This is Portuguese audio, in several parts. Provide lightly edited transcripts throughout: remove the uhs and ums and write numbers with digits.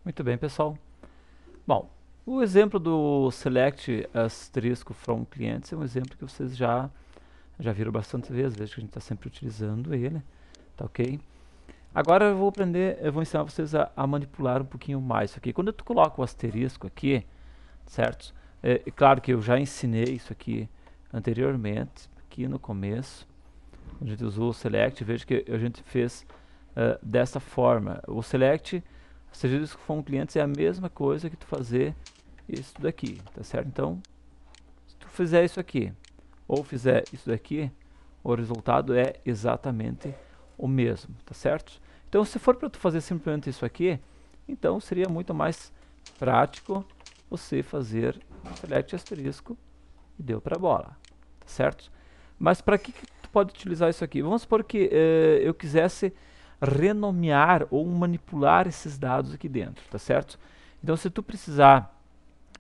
Muito bem, pessoal. Bom, o exemplo do select asterisco from clients é um exemplo que vocês já viram bastante vezes, vejo que a gente está sempre utilizando ele, tá ok? Agora eu vou ensinar vocês a manipular um pouquinho mais isso aqui. Quando tu coloca o asterisco aqui, certo? É claro que eu já ensinei isso aqui anteriormente, aqui no começo, a gente usou o select, veja que a gente fez dessa forma. O select, serviços com clientes, é a mesma coisa que tu fazer isso daqui, tá certo? Então, se tu fizer isso aqui, ou fizer isso daqui, o resultado é exatamente o mesmo, tá certo? Então, se for para tu fazer simplesmente isso aqui, então seria muito mais prático você fazer select asterisco e deu para a bola, tá certo? Mas para que tu pode utilizar isso aqui? Vamos supor que eu quisesse renomear ou manipular esses dados aqui dentro, tá certo? Então, se tu precisar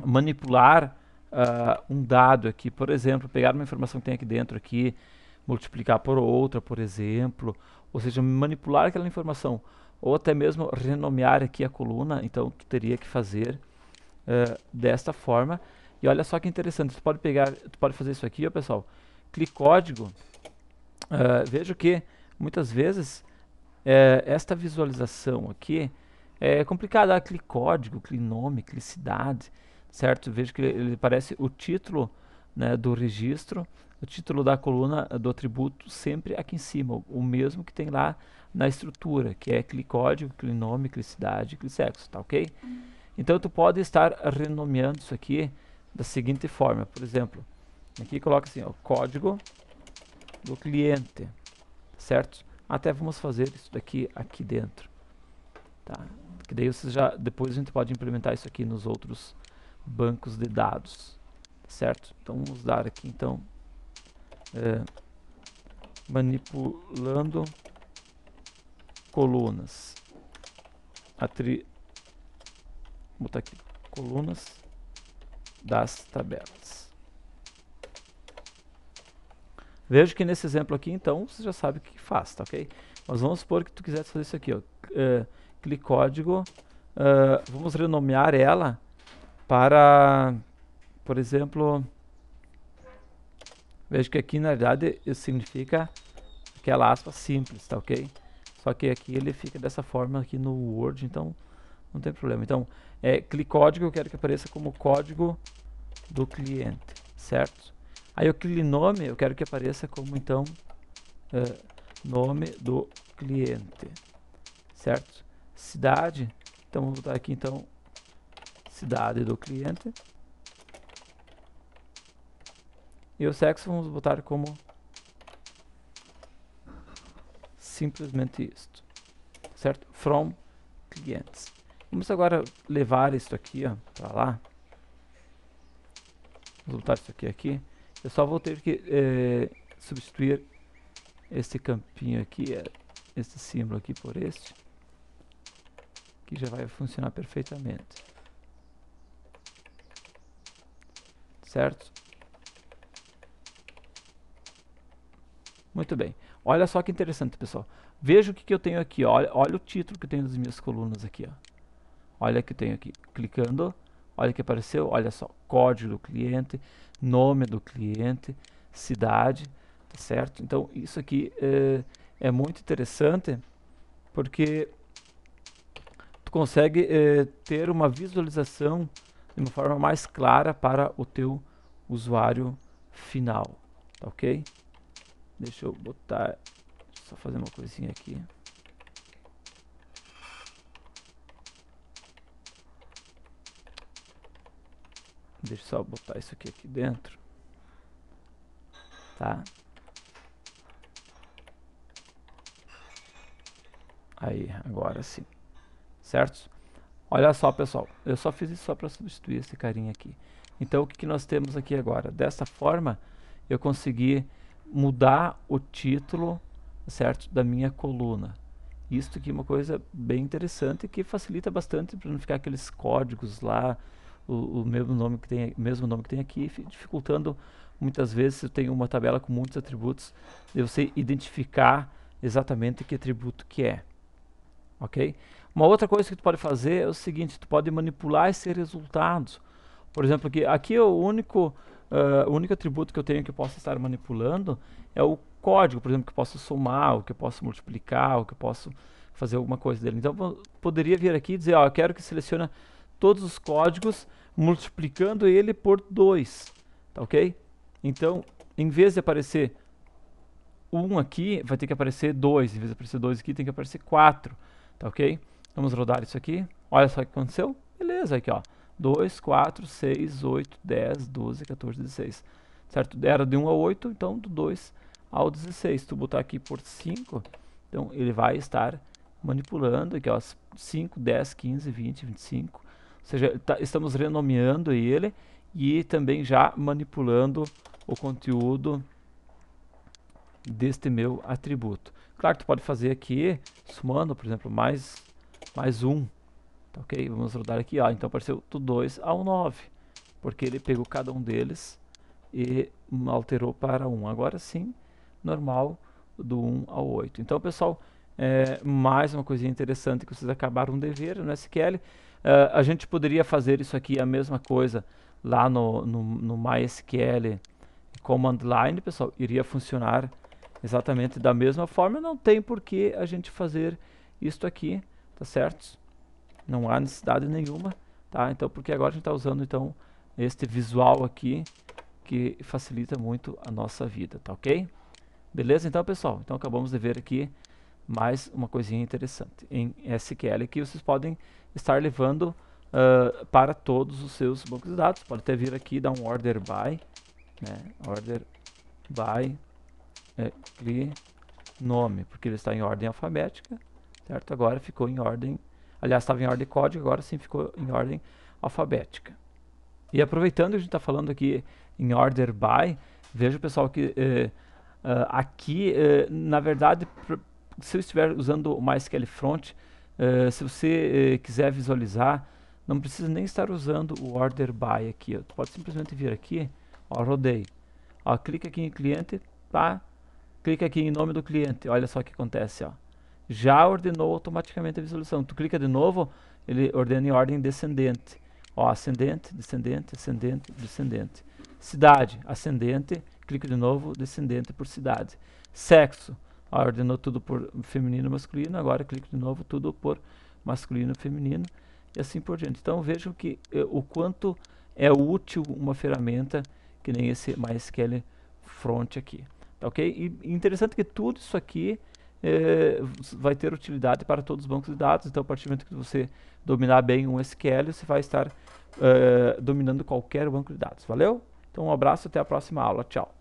manipular um dado aqui, por exemplo, pegar uma informação que tem aqui dentro aqui, multiplicar por outra, por exemplo, ou seja, manipular aquela informação, ou até mesmo renomear aqui a coluna, então tu teria que fazer desta forma. E olha só que interessante, tu pode fazer isso aqui, ó, pessoal. Clique código, vejo que muitas vezes esta visualização aqui é complicada. Clique código, clique nome, clique cidade, certo? Vejo que ele parece o título, né, do registro, o título da coluna do atributo sempre aqui em cima, o mesmo que tem lá na estrutura, que é clique código, clique nome, clique cidade, clique sexo, tá ok? Então tu pode estar renomeando isso aqui da seguinte forma, por exemplo, aqui coloca assim, ó, código do cliente, certo? Até vamos fazer isso daqui aqui dentro, tá? Que daí vocês já depois a gente pode implementar isso aqui nos outros bancos de dados, certo? Então vamos dar aqui então manipulando colunas, vou botar aqui colunas das tabelas. Vejo que nesse exemplo aqui, então, você já sabe o que faz, tá ok? Mas vamos supor que tu quisesse fazer isso aqui, ó. Clique código, vamos renomear ela para, por exemplo, vejo que aqui na verdade isso significa aquela aspa simples, tá ok? Só que aqui ele fica dessa forma aqui no Word, então não tem problema. Então, clique código, eu quero que apareça como código do cliente, certo? Aí o clique nome, eu quero que apareça como então nome do cliente, certo? Cidade, então vamos botar aqui então cidade do cliente. E o sexo vamos botar como simplesmente isto, certo? From clientes. Vamos agora levar isso aqui para lá. Vou botar isso aqui. Eu só vou ter que substituir este campinho aqui, este símbolo aqui por este, que já vai funcionar perfeitamente, certo? Muito bem. Olha só que interessante, pessoal. Veja o que eu tenho aqui. Olha o título que eu tenho das minhas colunas aqui. Ó. Olha o que eu tenho aqui. Clicando, olha o que apareceu. Olha só, código do cliente, nome do cliente, cidade, tá certo? Então, isso aqui é muito interessante porque tu consegue ter uma visualização de uma forma mais clara para o teu usuário final, tá ok? Deixa eu botar, só fazer uma coisinha aqui. Deixa eu só botar isso aqui dentro, tá? Aí, agora sim, certo? Olha só, pessoal, eu só fiz isso só para substituir esse carinha aqui. Então, o que nós temos aqui agora? Dessa forma, eu consegui mudar o título, certo, da minha coluna. Isso aqui é uma coisa bem interessante que facilita bastante para não ficar aqueles códigos lá, o mesmo nome que tem aqui, dificultando muitas vezes se eu tenho uma tabela com muitos atributos, de você identificar exatamente que atributo que é. Ok? Uma outra coisa que tu pode fazer é o seguinte, tu pode manipular esses resultados. Por exemplo, aqui é o único atributo que eu tenho que eu posso estar manipulando é o código, por exemplo, que eu posso somar, o que eu posso multiplicar, o que eu posso fazer alguma coisa dele. Então, eu poderia vir aqui e dizer, ó, eu quero que selecione todos os códigos multiplicando ele por 2, tá ok? Então, em vez de aparecer 1 aqui, vai ter que aparecer 2, em vez de aparecer 2 aqui, tem que aparecer 4, tá ok? Vamos rodar isso aqui, olha só o que aconteceu, beleza, aqui ó, 2, 4, 6, 8, 10, 12, 14, 16, certo? Era de 1 a 8, então do 2 ao 16, se tu botar aqui por 5, então ele vai estar manipulando aqui ó, 5, 10, 15, 20, 25, ou seja, estamos renomeando ele e também já manipulando o conteúdo deste meu atributo. Claro que tu pode fazer aqui, somando, por exemplo, mais 1, tá ok? Vamos rodar aqui, ó, então apareceu do 2 ao 9, porque ele pegou cada um deles e alterou para 1. Agora sim, normal, do 1 ao 8. Então, pessoal, mais uma coisinha interessante que vocês acabaram de ver no SQL. A gente poderia fazer isso aqui, a mesma coisa, lá no MySQL Command Line, pessoal, iria funcionar exatamente da mesma forma. Não tem por que a gente fazer isto aqui, tá certo? Não há necessidade nenhuma, tá? Então, porque agora a gente está usando então este visual aqui que facilita muito a nossa vida, tá ok? Beleza, então, pessoal? Então, acabamos de ver aqui mais uma coisinha interessante em SQL que vocês podem estar levando para todos os seus bancos de dados. Pode até vir aqui dar um order by, né? Order by nome, porque ele está em ordem alfabética, certo? Agora ficou em ordem, aliás, estava em ordem código, agora sim ficou em ordem alfabética. E aproveitando que a gente está falando aqui em order by, veja, pessoal, que aqui, na verdade, se eu estiver usando o MySQL Front, se você quiser visualizar, não precisa nem estar usando o order by aqui. Ó. Pode simplesmente vir aqui, ó, rodei. Ó, clica aqui em cliente, tá? Clica aqui em nome do cliente, olha só o que acontece, ó. Já ordenou automaticamente a visualização. Tu clica de novo, ele ordena em ordem descendente. Ó, ascendente, descendente, ascendente, descendente. Cidade, ascendente, clica de novo, descendente por cidade. Sexo, ó, ordenou tudo por feminino e masculino, agora clica de novo tudo por masculino e feminino, e assim por diante. Então vejam que o quanto é útil uma ferramenta que nem esse MySQL Front aqui. Ok? E interessante que tudo isso aqui vai ter utilidade para todos os bancos de dados. Então, a partir do momento que você dominar bem um SQL, você vai estar dominando qualquer banco de dados. Valeu? Então, um abraço, até a próxima aula. Tchau.